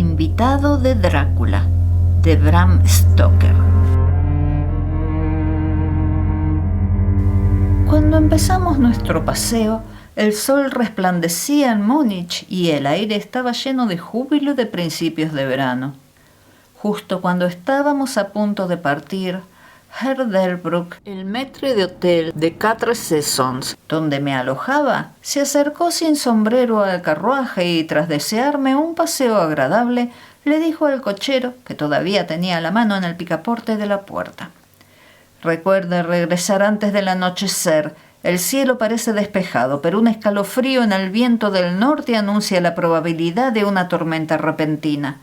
invitado de Drácula, de Bram Stoker. Cuando empezamos nuestro paseo, el sol resplandecía en Múnich y el aire estaba lleno de júbilo de principios de verano. Justo cuando estábamos a punto de partir, Herr Delbrück, el maître d'hôtel de 4 Saisons, donde me alojaba, se acercó sin sombrero al carruaje y, tras desearme un paseo agradable, le dijo al cochero, que todavía tenía la mano en el picaporte de la puerta: «Recuerde regresar antes del anochecer. El cielo parece despejado, pero un escalofrío en el viento del norte anuncia la probabilidad de una tormenta repentina.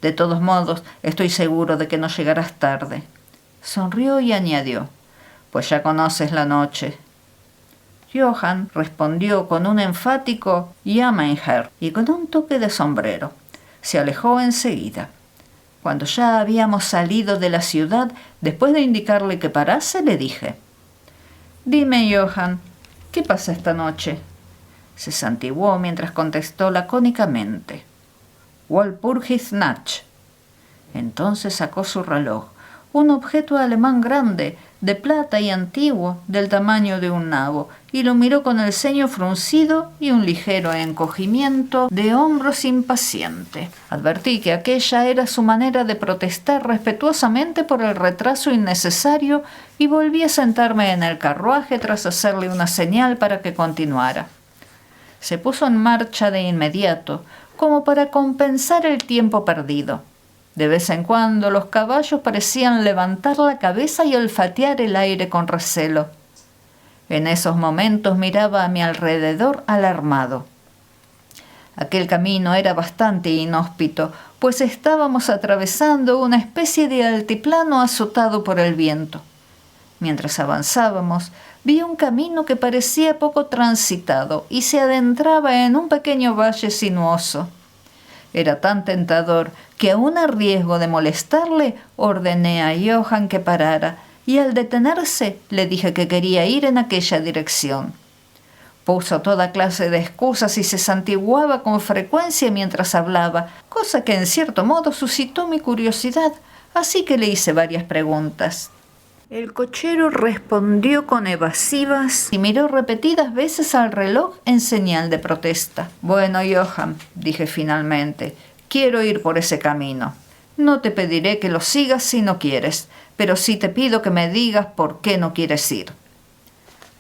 De todos modos, estoy seguro de que no llegarás tarde». Sonrió y añadió: «Pues ya conoces la noche». Johann respondió con un enfático «Ja, mein Herr» y con un toque de sombrero. Se alejó enseguida. Cuando ya habíamos salido de la ciudad, después de indicarle que parase, le dije: «Dime, Johann, ¿qué pasa esta noche?». Se santiguó mientras contestó lacónicamente: «Walpurgisnacht». Entonces sacó su reloj, un objeto alemán grande, de plata y antiguo, del tamaño de un nabo, y lo miró con el ceño fruncido y un ligero encogimiento de hombros impaciente. Advertí que aquella era su manera de protestar respetuosamente por el retraso innecesario y volví a sentarme en el carruaje tras hacerle una señal para que continuara. Se puso en marcha de inmediato, como para compensar el tiempo perdido. De vez en cuando los caballos parecían levantar la cabeza y olfatear el aire con recelo. En esos momentos miraba a mi alrededor alarmado. Aquel camino era bastante inhóspito, pues estábamos atravesando una especie de altiplano azotado por el viento. Mientras avanzábamos, vi un camino que parecía poco transitado y se adentraba en un pequeño valle sinuoso. Era tan tentador que, aun a riesgo de molestarle, ordené a Johann que parara, y al detenerse le dije que quería ir en aquella dirección. Puso toda clase de excusas y se santiguaba con frecuencia mientras hablaba, cosa que en cierto modo suscitó mi curiosidad, así que le hice varias preguntas. El cochero respondió con evasivas y miró repetidas veces al reloj en señal de protesta. «Bueno, Johann», dije finalmente, «quiero ir por ese camino. No te pediré que lo sigas si no quieres, pero sí te pido que me digas por qué no quieres ir».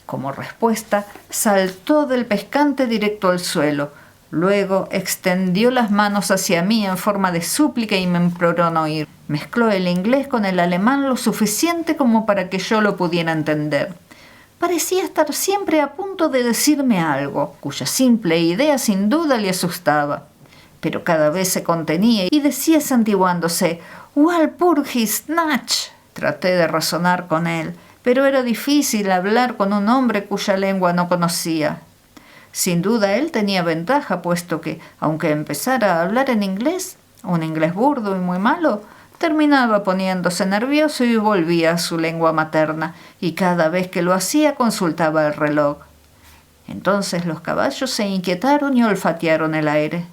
Como respuesta, saltó del pescante directo al suelo. Luego extendió las manos hacia mí en forma de súplica y me imploró no ir. Mezcló el inglés con el alemán lo suficiente como para que yo lo pudiera entender. Parecía estar siempre a punto de decirme algo, cuya simple idea sin duda le asustaba. Pero cada vez se contenía y decía santiguándose: «Walpurgisnacht». Traté de razonar con él, pero era difícil hablar con un hombre cuya lengua no conocía. Sin duda él tenía ventaja, puesto que, aunque empezara a hablar en inglés, un inglés burdo y muy malo, terminaba poniéndose nervioso y volvía a su lengua materna, y cada vez que lo hacía consultaba el reloj. Entonces los caballos se inquietaron y olfatearon el aire.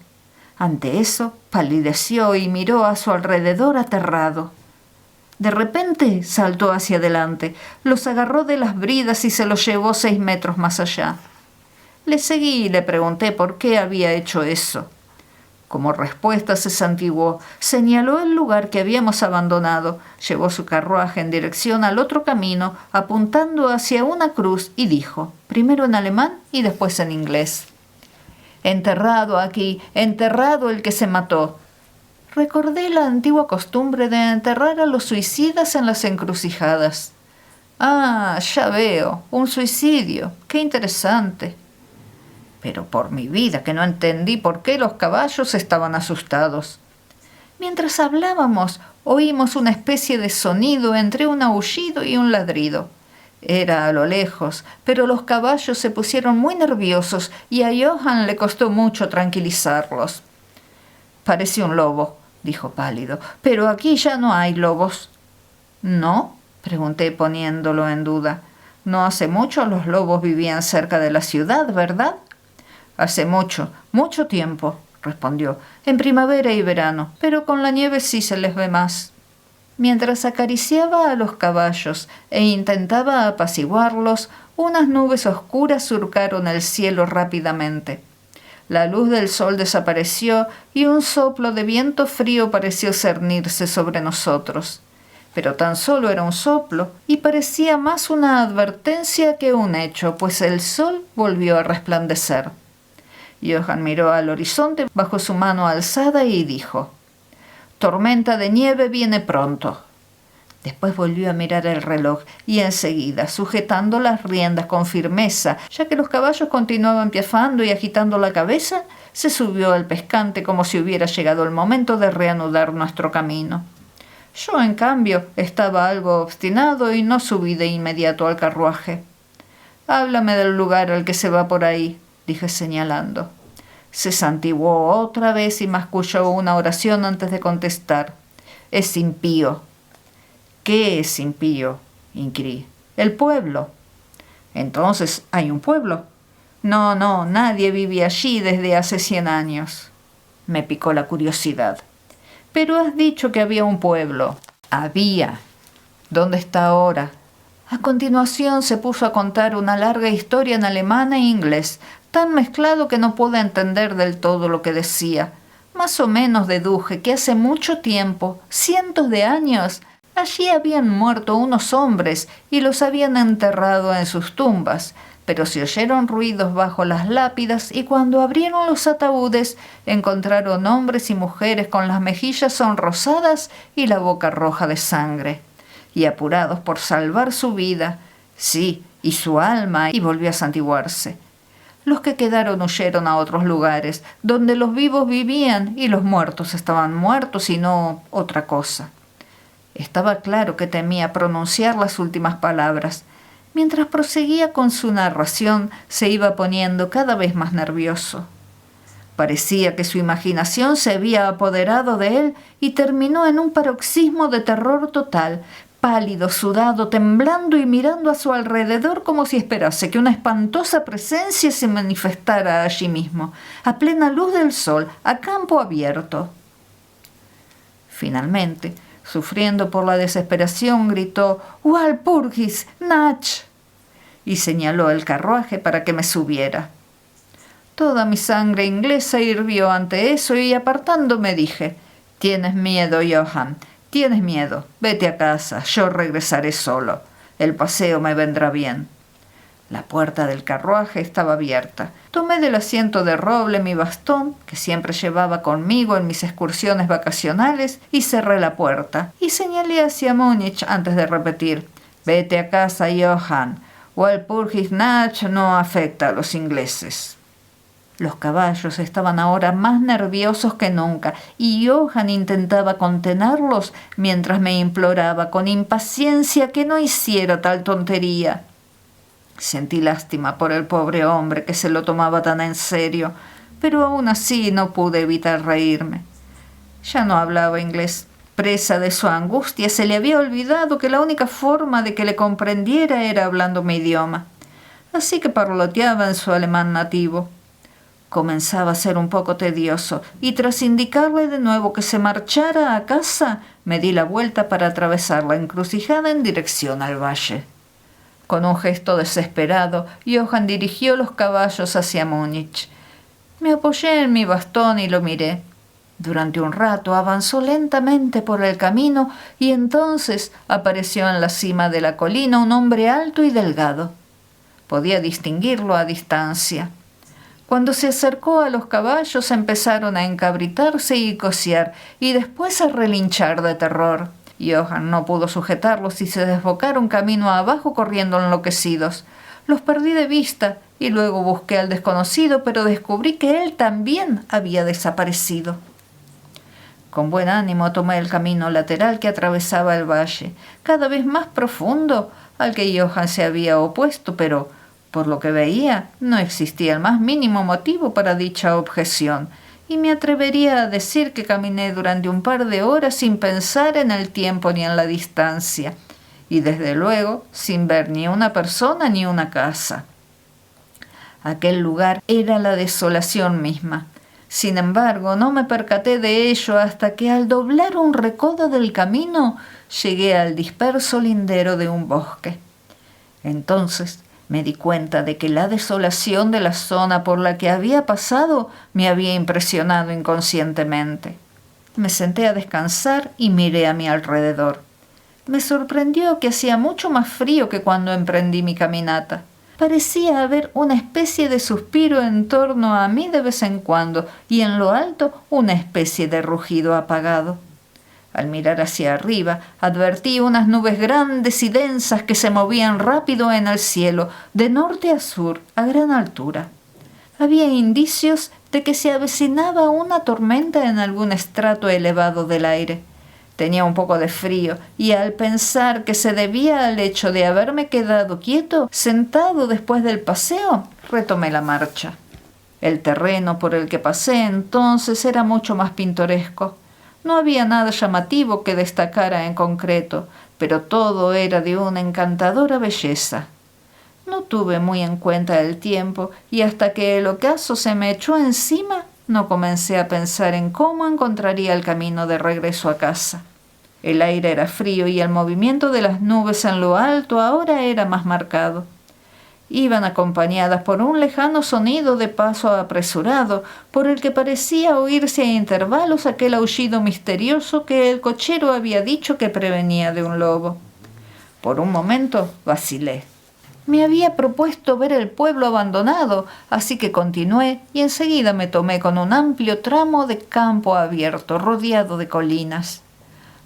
Ante eso, palideció y miró a su alrededor aterrado. De repente saltó hacia adelante, los agarró de las bridas y se los llevó 6 metros más allá. Le seguí y le pregunté por qué había hecho eso. Como respuesta se santiguó, señaló el lugar que habíamos abandonado, llevó su carruaje en dirección al otro camino, apuntando hacia una cruz, y dijo, primero en alemán y después en inglés: «Enterrado aquí, enterrado el que se mató». Recordé la antigua costumbre de enterrar a los suicidas en las encrucijadas. «Ah, ya veo, un suicidio, qué interesante». Pero por mi vida que no entendí por qué los caballos estaban asustados. Mientras hablábamos, oímos una especie de sonido entre un aullido y un ladrido. Era a lo lejos, pero los caballos se pusieron muy nerviosos y a Johann le costó mucho tranquilizarlos. «Parece un lobo», dijo pálido, «pero aquí ya no hay lobos». «¿No?», pregunté poniéndolo en duda. «No hace mucho los lobos vivían cerca de la ciudad, ¿verdad?». «Hace mucho, mucho tiempo», respondió, en primavera y verano, pero con la nieve sí se les ve más. Mientras acariciaba a los caballos e intentaba apaciguarlos, unas nubes oscuras surcaron el cielo rápidamente. La luz del sol desapareció y un soplo de viento frío pareció cernirse sobre nosotros. Pero tan solo era un soplo y parecía más una advertencia que un hecho, pues el sol volvió a resplandecer. Johann miró al horizonte bajo su mano alzada y dijo: «Tormenta de nieve viene pronto». Después volvió a mirar el reloj y enseguida, sujetando las riendas con firmeza, ya que los caballos continuaban piafando y agitando la cabeza, se subió al pescante como si hubiera llegado el momento de reanudar nuestro camino. Yo, en cambio, estaba algo obstinado y no subí de inmediato al carruaje. «Háblame del lugar al que se va por ahí», dije señalando. Se santiguó otra vez y masculló una oración antes de contestar. «Es impío». «¿Qué es impío?», inquirí. «El pueblo». «¿Entonces hay un pueblo?». «No, nadie vive allí desde hace 100 años». Me picó la curiosidad. «Pero has dicho que había un pueblo». «Había». «¿Dónde está ahora?». A continuación se puso a contar una larga historia en alemán e inglés, tan mezclado que no pude entender del todo lo que decía. Más o menos deduje que hace mucho tiempo, cientos de años, allí habían muerto unos hombres y los habían enterrado en sus tumbas, pero se oyeron ruidos bajo las lápidas y cuando abrieron los ataúdes encontraron hombres y mujeres con las mejillas sonrosadas y la boca roja de sangre. Y apurados por salvar su vida, sí, y su alma, y volvió a santiguarse. Los que quedaron huyeron a otros lugares, donde los vivos vivían y los muertos estaban muertos y no otra cosa. Estaba claro que temía pronunciar las últimas palabras. Mientras proseguía con su narración, se iba poniendo cada vez más nervioso. Parecía que su imaginación se había apoderado de él y terminó en un paroxismo de terror total, pálido, sudado, temblando y mirando a su alrededor como si esperase que una espantosa presencia se manifestara allí mismo, a plena luz del sol, a campo abierto. Finalmente, sufriendo por la desesperación, gritó «Walpurgis, Nach», y señaló el carruaje para que me subiera. Toda mi sangre inglesa hirvió ante eso y apartándome dije: «Tienes miedo, Johann, tienes miedo. Vete a casa, yo regresaré solo. El paseo me vendrá bien». La puerta del carruaje estaba abierta. Tomé del asiento de roble mi bastón, que siempre llevaba conmigo en mis excursiones vacacionales, y cerré la puerta. Y señalé hacia Múnich antes de repetir: «Vete a casa, Johann. Walpurgis Nach no afecta a los ingleses». Los caballos estaban ahora más nerviosos que nunca, y Johann intentaba contenerlos mientras me imploraba con impaciencia que no hiciera tal tontería. Sentí lástima por el pobre hombre que se lo tomaba tan en serio, pero aún así no pude evitar reírme. Ya no hablaba inglés. Presa de su angustia, se le había olvidado que la única forma de que le comprendiera era hablando mi idioma. Así que parloteaba en su alemán nativo. Comenzaba a ser un poco tedioso, y tras indicarle de nuevo que se marchara a casa, me di la vuelta para atravesar la encrucijada en dirección al valle. Con un gesto desesperado, Johann dirigió los caballos hacia Múnich. Me apoyé en mi bastón y lo miré. Durante un rato avanzó lentamente por el camino y entonces apareció en la cima de la colina un hombre alto y delgado. Podía distinguirlo a distancia. Cuando se acercó a los caballos empezaron a encabritarse y cocear y después a relinchar de terror. Johann no pudo sujetarlos y se desbocaron camino abajo corriendo enloquecidos. Los perdí de vista y luego busqué al desconocido, pero descubrí que él también había desaparecido. Con buen ánimo tomé el camino lateral que atravesaba el valle, cada vez más profundo, al que Johann se había opuesto, pero, por lo que veía, no existía el más mínimo motivo para dicha objeción, y me atrevería a decir que caminé durante un par de horas sin pensar en el tiempo ni en la distancia, y desde luego sin ver ni una persona ni una casa. Aquel lugar era la desolación misma. Sin embargo, no me percaté de ello hasta que al doblar un recodo del camino llegué al disperso lindero de un bosque. Entonces me di cuenta de que la desolación de la zona por la que había pasado me había impresionado inconscientemente. Me senté a descansar y miré a mi alrededor. Me sorprendió que hacía mucho más frío que cuando emprendí mi caminata. Parecía haber una especie de suspiro en torno a mí de vez en cuando, y en lo alto una especie de rugido apagado. Al mirar hacia arriba, advertí unas nubes grandes y densas que se movían rápido en el cielo, de norte a sur, a gran altura. Había indicios de que se avecinaba una tormenta en algún estrato elevado del aire. Tenía un poco de frío, y al pensar que se debía al hecho de haberme quedado quieto, sentado después del paseo, retomé la marcha. El terreno por el que pasé entonces era mucho más pintoresco. No había nada llamativo que destacara en concreto, pero todo era de una encantadora belleza. No tuve muy en cuenta el tiempo, y hasta que el ocaso se me echó encima, no comencé a pensar en cómo encontraría el camino de regreso a casa. El aire era frío y el movimiento de las nubes en lo alto ahora era más marcado. Iban acompañadas por un lejano sonido de paso apresurado, por el que parecía oírse a intervalos aquel aullido misterioso que el cochero había dicho que prevenía de un lobo. Por un momento vacilé. Me había propuesto ver el pueblo abandonado, así que continué y enseguida me tomé con un amplio tramo de campo abierto, rodeado de colinas.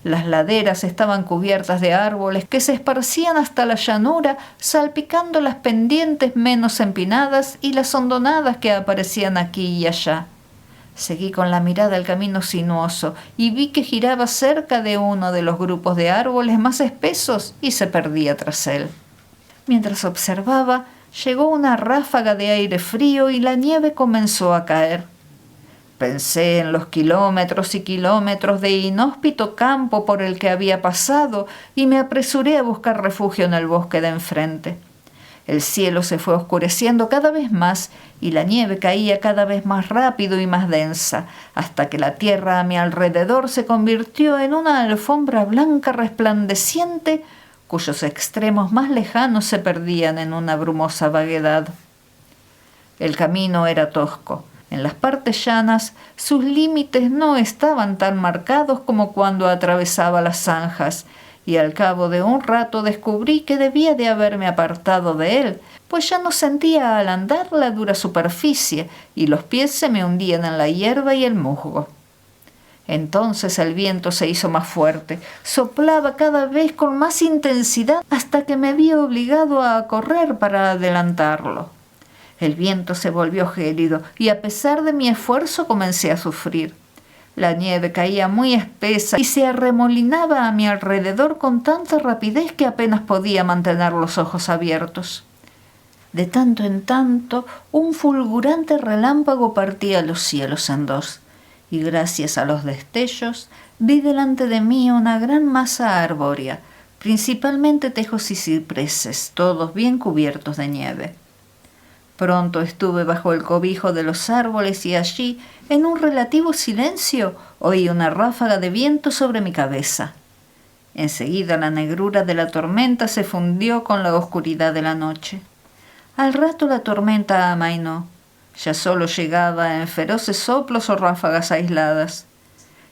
Las laderas estaban cubiertas de árboles que se esparcían hasta la llanura, salpicando las pendientes menos empinadas y las hondonadas que aparecían aquí y allá. Seguí con la mirada el camino sinuoso y vi que giraba cerca de uno de los grupos de árboles más espesos y se perdía tras él. Mientras observaba, llegó una ráfaga de aire frío y la nieve comenzó a caer. Pensé en los kilómetros y kilómetros de inhóspito campo por el que había pasado y me apresuré a buscar refugio en el bosque de enfrente. El cielo se fue oscureciendo cada vez más y la nieve caía cada vez más rápido y más densa, hasta que la tierra a mi alrededor se convirtió en una alfombra blanca resplandeciente cuyos extremos más lejanos se perdían en una brumosa vaguedad. El camino era tosco. En las partes llanas, sus límites no estaban tan marcados como cuando atravesaba las zanjas, y al cabo de un rato descubrí que debía de haberme apartado de él, pues ya no sentía al andar la dura superficie, y los pies se me hundían en la hierba y el musgo. Entonces el viento se hizo más fuerte, soplaba cada vez con más intensidad hasta que me vi obligado a correr para adelantarlo. El viento se volvió gélido y a pesar de mi esfuerzo comencé a sufrir. La nieve caía muy espesa y se arremolinaba a mi alrededor con tanta rapidez que apenas podía mantener los ojos abiertos. De tanto en tanto, un fulgurante relámpago partía los cielos en dos, y gracias a los destellos vi delante de mí una gran masa arbórea, principalmente tejos y cipreses, todos bien cubiertos de nieve. Pronto estuve bajo el cobijo de los árboles y allí, en un relativo silencio, oí una ráfaga de viento sobre mi cabeza. Enseguida la negrura de la tormenta se fundió con la oscuridad de la noche. Al rato la tormenta amainó. Ya solo llegaba en feroces soplos o ráfagas aisladas.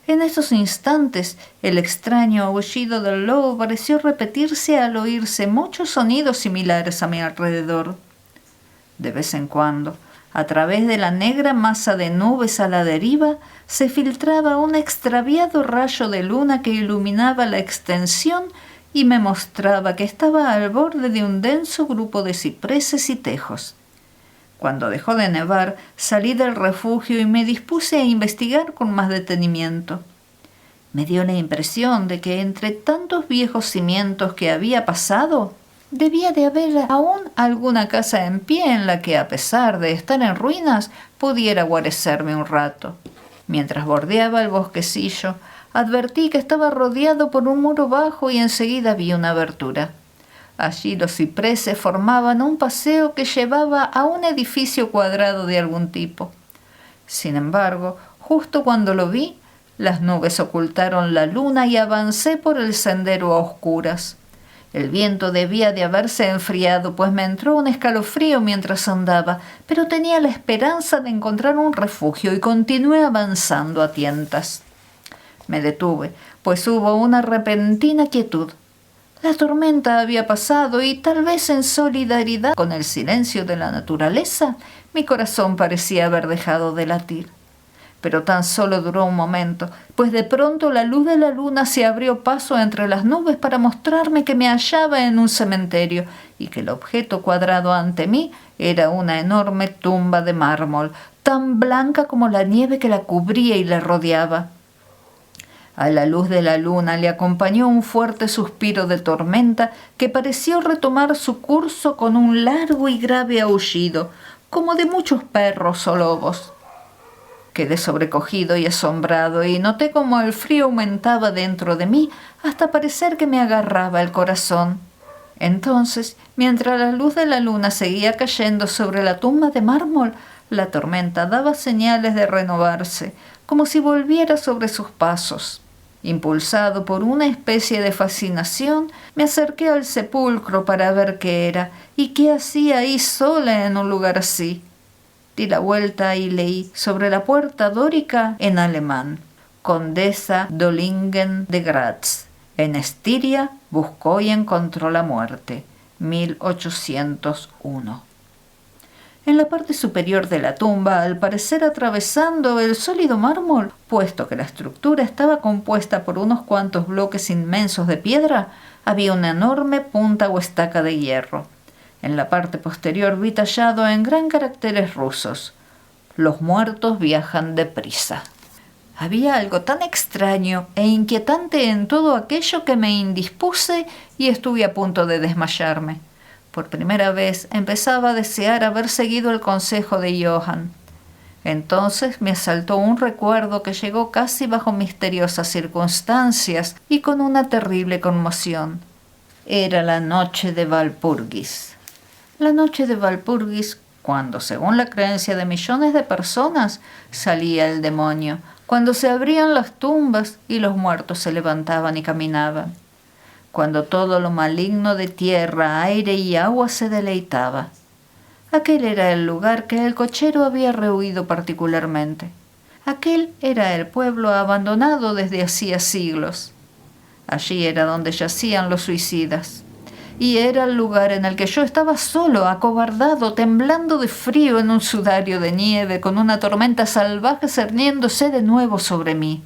En esos instantes, el extraño aullido del lobo pareció repetirse al oírse muchos sonidos similares a mi alrededor. De vez en cuando, a través de la negra masa de nubes a la deriva, se filtraba un extraviado rayo de luna que iluminaba la extensión y me mostraba que estaba al borde de un denso grupo de cipreses y tejos. Cuando dejó de nevar, salí del refugio y me dispuse a investigar con más detenimiento. Me dio la impresión de que entre tantos viejos cimientos que había pasado, debía de haber aún alguna casa en pie en la que, a pesar de estar en ruinas, pudiera guarecerme un rato. Mientras bordeaba el bosquecillo, advertí que estaba rodeado por un muro bajo y enseguida vi una abertura. Allí los cipreses formaban un paseo que llevaba a un edificio cuadrado de algún tipo. Sin embargo, justo cuando lo vi, las nubes ocultaron la luna y avancé por el sendero a oscuras. El viento debía de haberse enfriado, pues me entró un escalofrío mientras andaba, pero tenía la esperanza de encontrar un refugio y continué avanzando a tientas. Me detuve, pues hubo una repentina quietud. La tormenta había pasado y tal vez en solidaridad con el silencio de la naturaleza, mi corazón parecía haber dejado de latir. Pero tan solo duró un momento, pues de pronto la luz de la luna se abrió paso entre las nubes para mostrarme que me hallaba en un cementerio y que el objeto cuadrado ante mí era una enorme tumba de mármol, tan blanca como la nieve que la cubría y la rodeaba. A la luz de la luna le acompañó un fuerte suspiro de tormenta que pareció retomar su curso con un largo y grave aullido, como de muchos perros o lobos. Quedé sobrecogido y asombrado y noté cómo el frío aumentaba dentro de mí hasta parecer que me agarraba el corazón. Entonces, mientras la luz de la luna seguía cayendo sobre la tumba de mármol, la tormenta daba señales de renovarse, como si volviera sobre sus pasos. Impulsado por una especie de fascinación, me acerqué al sepulcro para ver qué era y qué hacía ahí sola en un lugar así. Di la vuelta y leí sobre la puerta dórica en alemán: Condesa Dollingen de Graz. En Estiria buscó y encontró la muerte. 1801. En la parte superior de la tumba, al parecer atravesando el sólido mármol, puesto que la estructura estaba compuesta por unos cuantos bloques inmensos de piedra, había una enorme punta o estaca de hierro. En la parte posterior vi tallado en gran caracteres rusos: los muertos viajan deprisa. Había algo tan extraño e inquietante en todo aquello que me indispuse y estuve a punto de desmayarme. Por primera vez empezaba a desear haber seguido el consejo de Johann. Entonces me asaltó un recuerdo que llegó casi bajo misteriosas circunstancias y con una terrible conmoción. Era la noche de Walpurgis. La noche de Walpurgis, cuando, según la creencia de millones de personas, salía el demonio, cuando se abrían las tumbas y los muertos se levantaban y caminaban, cuando todo lo maligno de tierra, aire y agua se deleitaba. Aquel era el lugar que el cochero había rehuido particularmente. Aquel era el pueblo abandonado desde hacía siglos. Allí era donde yacían los suicidas. Y era el lugar en el que yo estaba solo, acobardado, temblando de frío en un sudario de nieve, con una tormenta salvaje cerniéndose de nuevo sobre mí.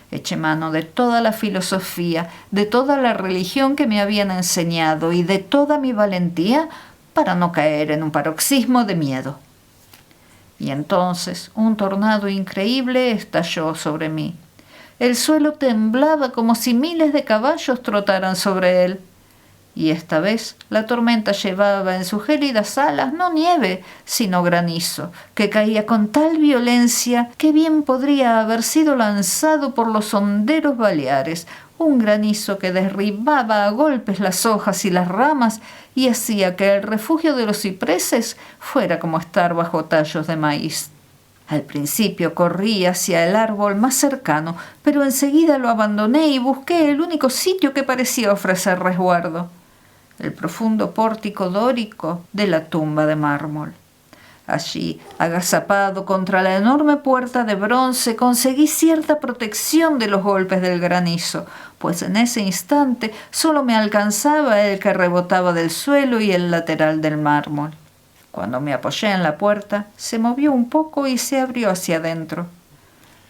Eché mano de toda la filosofía, de toda la religión que me habían enseñado y de toda mi valentía para no caer en un paroxismo de miedo. Y entonces un tornado increíble estalló sobre mí. El suelo temblaba como si miles de caballos trotaran sobre él. Y esta vez la tormenta llevaba en sus gélidas alas no nieve, sino granizo, que caía con tal violencia que bien podría haber sido lanzado por los honderos baleares, un granizo que derribaba a golpes las hojas y las ramas y hacía que el refugio de los cipreses fuera como estar bajo tallos de maíz. Al principio corrí hacia el árbol más cercano, pero enseguida lo abandoné y busqué el único sitio que parecía ofrecer resguardo: el profundo pórtico dórico de la tumba de mármol. Allí, agazapado contra la enorme puerta de bronce, conseguí cierta protección de los golpes del granizo, pues en ese instante solo me alcanzaba el que rebotaba del suelo y el lateral del mármol. Cuando me apoyé en la puerta, se movió un poco y se abrió hacia adentro.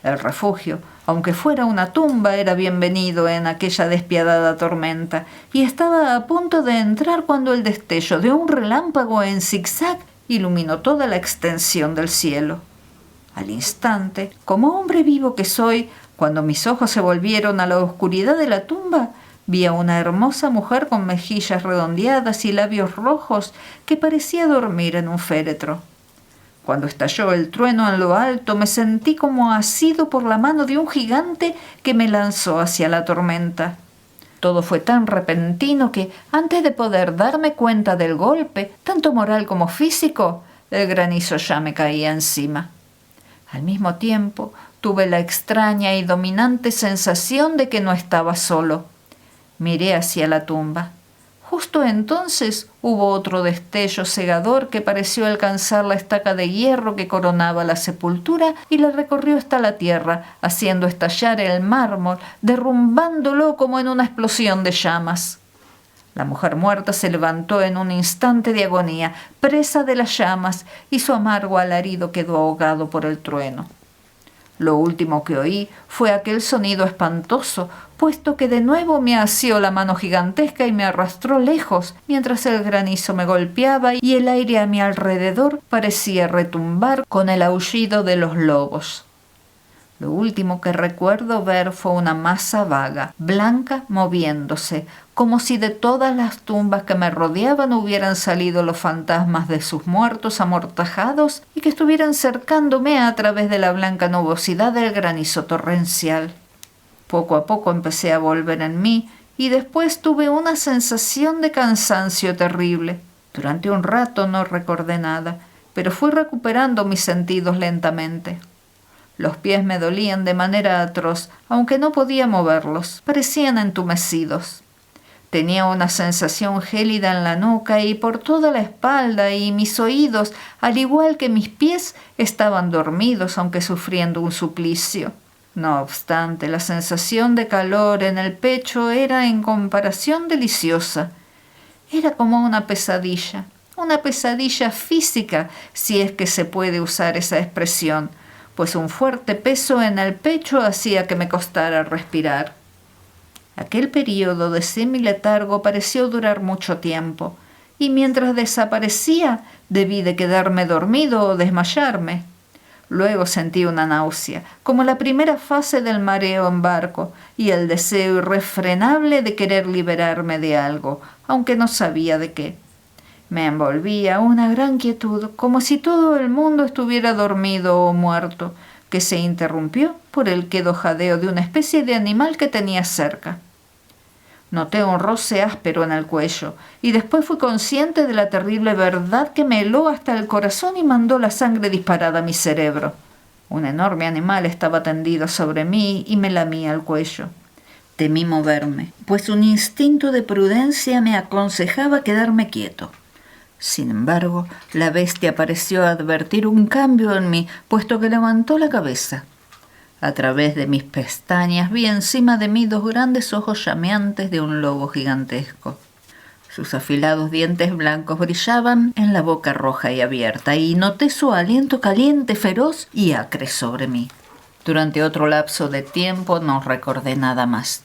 El refugio, aunque fuera una tumba, era bienvenido en aquella despiadada tormenta, y estaba a punto de entrar cuando el destello de un relámpago en zigzag iluminó toda la extensión del cielo. Al instante, como hombre vivo que soy, cuando mis ojos se volvieron a la oscuridad de la tumba, vi a una hermosa mujer con mejillas redondeadas y labios rojos que parecía dormir en un féretro. Cuando estalló el trueno en lo alto, me sentí como asido por la mano de un gigante que me lanzó hacia la tormenta. Todo fue tan repentino que, antes de poder darme cuenta del golpe, tanto moral como físico, el granizo ya me caía encima. Al mismo tiempo, tuve la extraña y dominante sensación de que no estaba solo. Miré hacia la tumba. Justo entonces hubo otro destello cegador que pareció alcanzar la estaca de hierro que coronaba la sepultura y la recorrió hasta la tierra, haciendo estallar el mármol, derrumbándolo como en una explosión de llamas. La mujer muerta se levantó en un instante de agonía, presa de las llamas, y su amargo alarido quedó ahogado por el trueno. Lo último que oí fue aquel sonido espantoso, puesto que de nuevo me asió la mano gigantesca y me arrastró lejos, mientras el granizo me golpeaba y el aire a mi alrededor parecía retumbar con el aullido de los lobos. Lo último que recuerdo ver fue una masa vaga, blanca, moviéndose, como si de todas las tumbas que me rodeaban hubieran salido los fantasmas de sus muertos amortajados y que estuvieran cercándome a través de la blanca nubosidad del granizo torrencial. Poco a poco empecé a volver en mí y después tuve una sensación de cansancio terrible. Durante un rato no recordé nada, pero fui recuperando mis sentidos lentamente. Los pies me dolían de manera atroz, aunque no podía moverlos. Parecían entumecidos. Tenía una sensación gélida en la nuca y por toda la espalda, y mis oídos, al igual que mis pies, estaban dormidos, aunque sufriendo un suplicio. No obstante, la sensación de calor en el pecho era en comparación deliciosa. Era como una pesadilla física, si es que se puede usar esa expresión, pues un fuerte peso en el pecho hacía que me costara respirar. Aquel período de semiletargo pareció durar mucho tiempo, y mientras desaparecía debí de quedarme dormido o desmayarme. Luego sentí una náusea, como la primera fase del mareo en barco, y el deseo irrefrenable de querer liberarme de algo, aunque no sabía de qué. Me envolvía una gran quietud, como si todo el mundo estuviera dormido o muerto, que se interrumpió por el quedo jadeo de una especie de animal que tenía cerca. Noté un roce áspero en el cuello, y después fui consciente de la terrible verdad que me heló hasta el corazón y mandó la sangre disparada a mi cerebro. Un enorme animal estaba tendido sobre mí y me lamía el cuello. Temí moverme, pues un instinto de prudencia me aconsejaba quedarme quieto. Sin embargo, la bestia pareció advertir un cambio en mí, puesto que levantó la cabeza. A través de mis pestañas vi encima de mí dos grandes ojos llameantes de un lobo gigantesco. Sus afilados dientes blancos brillaban en la boca roja y abierta, y noté su aliento caliente, feroz y acre sobre mí. Durante otro lapso de tiempo no recordé nada más.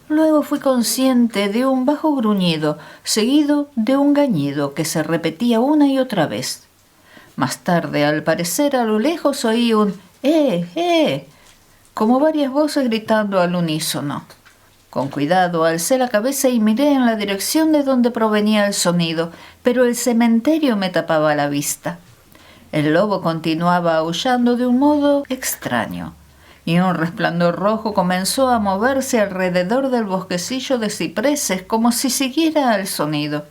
Luego fui consciente de un bajo gruñido, seguido de un gañido que se repetía una y otra vez. Más tarde, al parecer, a lo lejos oí un ¡eh! Como varias voces gritando al unísono. Con cuidado alcé la cabeza y miré en la dirección de donde provenía el sonido, pero el cementerio me tapaba la vista. El lobo continuaba aullando de un modo extraño, y un resplandor rojo comenzó a moverse alrededor del bosquecillo de cipreses como si siguiera al sonido.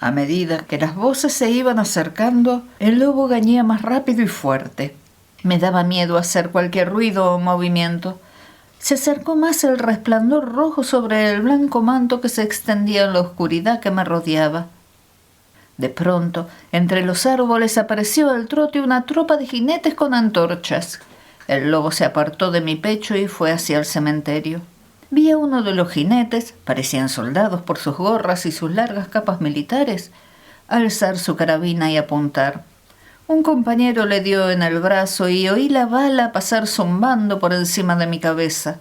A medida que las voces se iban acercando, el lobo gañía más rápido y fuerte. Me daba miedo hacer cualquier ruido o movimiento. Se acercó más el resplandor rojo sobre el blanco manto que se extendía en la oscuridad que me rodeaba. De pronto, entre los árboles apareció al trote una tropa de jinetes con antorchas. El lobo se apartó de mi pecho y fue hacia el cementerio. Vi a uno de los jinetes, parecían soldados por sus gorras y sus largas capas militares, alzar su carabina y apuntar. Un compañero le dio en el brazo y oí la bala pasar zumbando por encima de mi cabeza.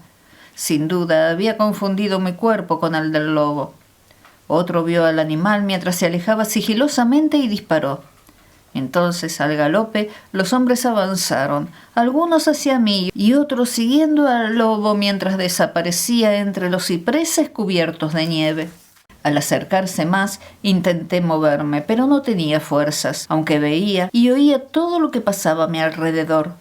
Sin duda había confundido mi cuerpo con el del lobo. Otro vio al animal mientras se alejaba sigilosamente y disparó. Entonces, al galope, los hombres avanzaron, algunos hacia mí y otros siguiendo al lobo mientras desaparecía entre los cipreses cubiertos de nieve. Al acercarse más, intenté moverme, pero no tenía fuerzas, aunque veía y oía todo lo que pasaba a mi alrededor.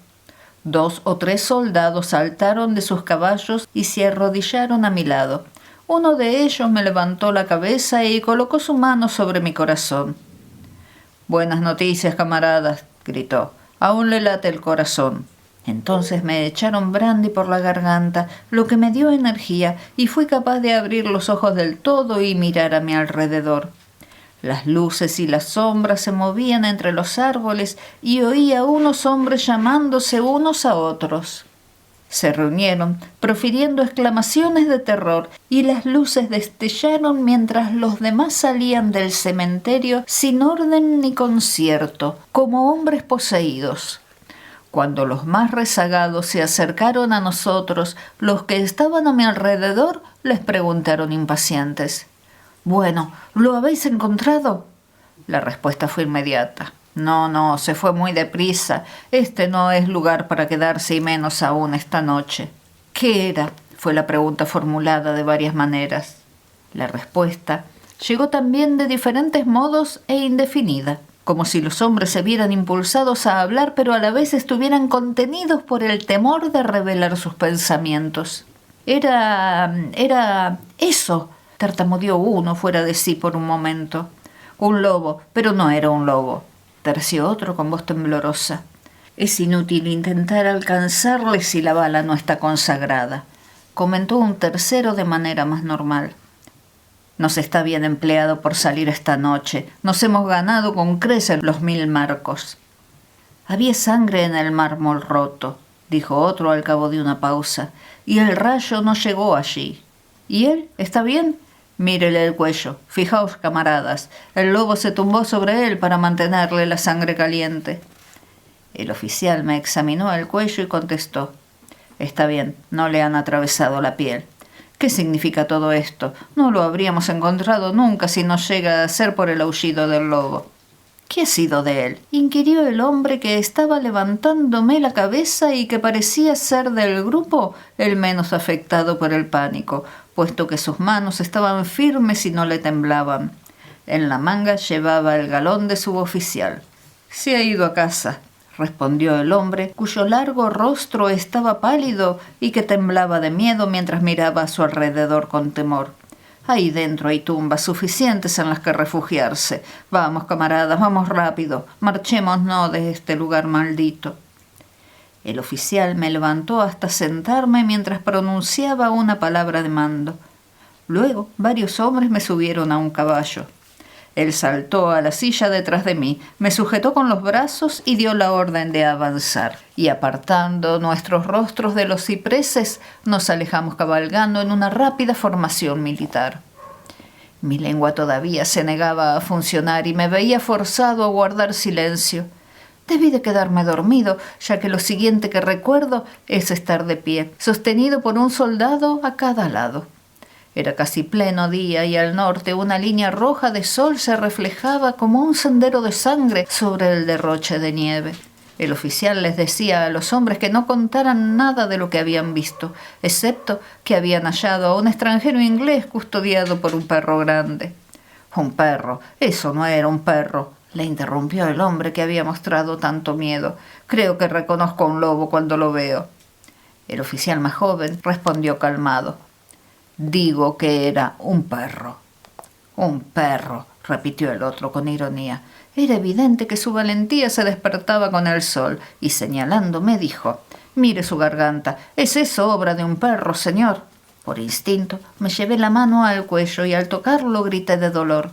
2 o 3 soldados saltaron de sus caballos y se arrodillaron a mi lado. Uno de ellos me levantó la cabeza y colocó su mano sobre mi corazón. «Buenas noticias, camaradas», gritó. «Aún le late el corazón». Entonces me echaron brandy por la garganta, lo que me dio energía, y fui capaz de abrir los ojos del todo y mirar a mi alrededor. Las luces y las sombras se movían entre los árboles y oí a unos hombres llamándose unos a otros. Se reunieron, profiriendo exclamaciones de terror, y las luces destellaron mientras los demás salían del cementerio sin orden ni concierto, como hombres poseídos. Cuando los más rezagados se acercaron a nosotros, los que estaban a mi alrededor les preguntaron impacientes: «Bueno, ¿lo habéis encontrado?». La respuesta fue inmediata: No, se fue muy deprisa. Este no es lugar para quedarse, y menos aún esta noche». «¿Qué era?», fue la pregunta formulada de varias maneras. La respuesta llegó también de diferentes modos e indefinida, como si los hombres se vieran impulsados a hablar, pero a la vez estuvieran contenidos por el temor de revelar sus pensamientos. Era eso», tartamudeó uno fuera de sí por un momento. «Un lobo, pero no era un lobo», terció otro con voz temblorosa. «Es inútil intentar alcanzarle si la bala no está consagrada», comentó un tercero de manera más normal. «Nos está bien empleado por salir esta noche. Nos hemos ganado con creces los 1000 marcos». «Había sangre en el mármol roto», dijo otro al cabo de una pausa, «y el rayo no llegó allí». «¿Y él? ¿Está bien?». «Mírele el cuello. Fijaos, camaradas, el lobo se tumbó sobre él para mantenerle la sangre caliente». El oficial me examinó el cuello y contestó: «Está bien, no le han atravesado la piel». «¿Qué significa todo esto? No lo habríamos encontrado nunca si no llega a ser por el aullido del lobo». «¿Qué ha sido de él?», inquirió el hombre que estaba levantándome la cabeza y que parecía ser del grupo el menos afectado por el pánico, puesto que sus manos estaban firmes y no le temblaban. En la manga llevaba el galón de suboficial. «Se ha ido a casa», respondió el hombre, cuyo largo rostro estaba pálido y que temblaba de miedo mientras miraba a su alrededor con temor. «Ahí dentro hay tumbas suficientes en las que refugiarse. Vamos, camaradas, vamos rápido. Marchémonos de este lugar maldito». El oficial me levantó hasta sentarme mientras pronunciaba una palabra de mando. Luego varios hombres me subieron a un caballo. Él saltó a la silla detrás de mí, me sujetó con los brazos y dio la orden de avanzar. Y apartando nuestros rostros de los cipreses, nos alejamos cabalgando en una rápida formación militar. Mi lengua todavía se negaba a funcionar y me veía forzado a guardar silencio. Debí de quedarme dormido, ya que lo siguiente que recuerdo es estar de pie, sostenido por un soldado a cada lado. Era casi pleno día y al norte una línea roja de sol se reflejaba como un sendero de sangre sobre el derroche de nieve. El oficial les decía a los hombres que no contaran nada de lo que habían visto, excepto que habían hallado a un extranjero inglés custodiado por un perro grande. «Un perro, eso no era un perro», le interrumpió el hombre que había mostrado tanto miedo. «Creo que reconozco a un lobo cuando lo veo». El oficial más joven respondió calmado: «Digo que era un perro». «Un perro», repitió el otro con ironía. Era evidente que su valentía se despertaba con el sol, y señalándome dijo: «Mire su garganta. ¿Es eso obra de un perro, señor?». Por instinto me llevé la mano al cuello y al tocarlo grité de dolor.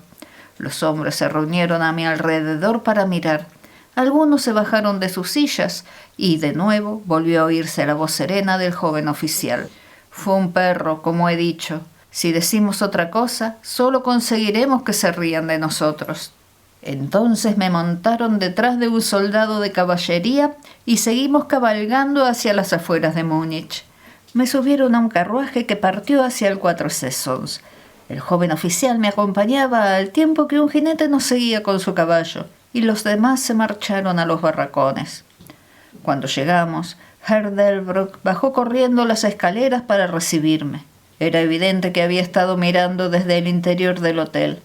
Los hombres se reunieron a mi alrededor para mirar. Algunos se bajaron de sus sillas y de nuevo volvió a oírse la voz serena del joven oficial. «Fue un perro, como he dicho. Si decimos otra cosa, solo conseguiremos que se rían de nosotros». Entonces me montaron detrás de un soldado de caballería y seguimos cabalgando hacia las afueras de Múnich. Me subieron a un carruaje que partió hacia el Cuatro Saisons. El joven oficial me acompañaba al tiempo que un jinete nos seguía con su caballo, y los demás se marcharon a los barracones. Cuando llegamos, Herr Delbrück bajó corriendo las escaleras para recibirme. Era evidente que había estado mirando desde el interior del hotel.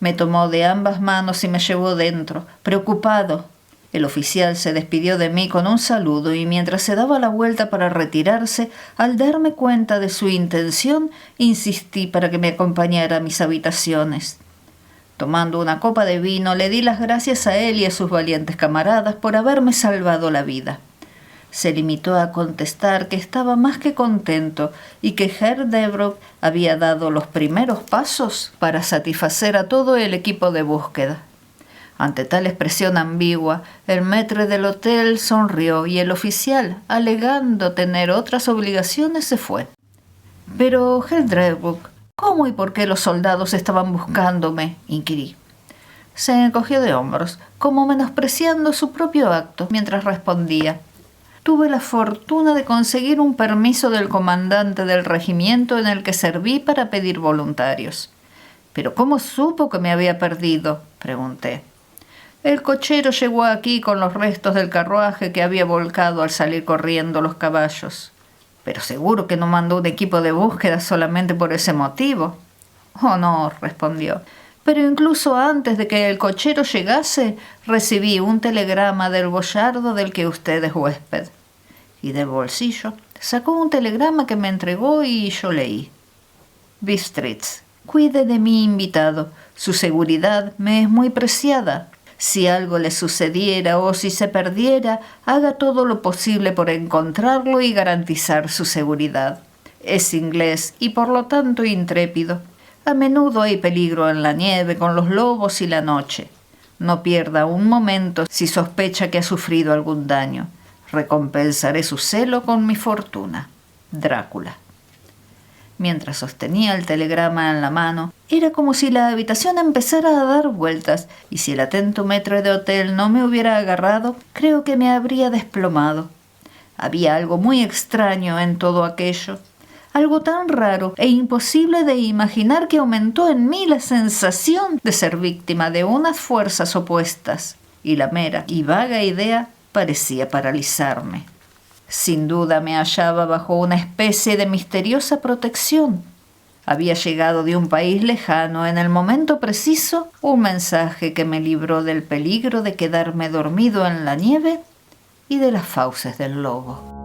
Me tomó de ambas manos y me llevó dentro, preocupado. El oficial se despidió de mí con un saludo y mientras se daba la vuelta para retirarse, al darme cuenta de su intención, insistí para que me acompañara a mis habitaciones. Tomando una copa de vino, le di las gracias a él y a sus valientes camaradas por haberme salvado la vida. Se limitó a contestar que estaba más que contento y que Herr Devrock había dado los primeros pasos para satisfacer a todo el equipo de búsqueda. Ante tal expresión ambigua, el maître del hotel sonrió y el oficial, alegando tener otras obligaciones, se fue. «Pero, Herr Devrock, ¿cómo y por qué los soldados estaban buscándome?», inquirí. Se encogió de hombros, como menospreciando su propio acto, mientras respondía: «Tuve la fortuna de conseguir un permiso del comandante del regimiento en el que serví para pedir voluntarios». «¿Pero cómo supo que me había perdido?», pregunté. «El cochero llegó aquí con los restos del carruaje que había volcado al salir corriendo los caballos». «Pero seguro que no mandó un equipo de búsqueda solamente por ese motivo». «Oh, no», respondió. «Pero incluso antes de que el cochero llegase, recibí un telegrama del boyardo del que usted es huésped». Y del bolsillo sacó un telegrama que me entregó y yo leí: «Bistritz, cuide de mi invitado. Su seguridad me es muy preciada. Si algo le sucediera o si se perdiera, haga todo lo posible por encontrarlo y garantizar su seguridad. Es inglés y por lo tanto intrépido. A menudo hay peligro en la nieve con los lobos y la noche. No pierda un momento si sospecha que ha sufrido algún daño. Recompensaré su celo con mi fortuna. Drácula». Mientras sostenía el telegrama en la mano, era como si la habitación empezara a dar vueltas, y si el atento maître de hotel no me hubiera agarrado, creo que me habría desplomado. Había algo muy extraño en todo aquello, algo tan raro e imposible de imaginar que aumentó en mí la sensación de ser víctima de unas fuerzas opuestas, y la mera y vaga idea parecía paralizarme. Sin duda me hallaba bajo una especie de misteriosa protección. Había llegado de un país lejano en el momento preciso un mensaje que me libró del peligro de quedarme dormido en la nieve y de las fauces del lobo.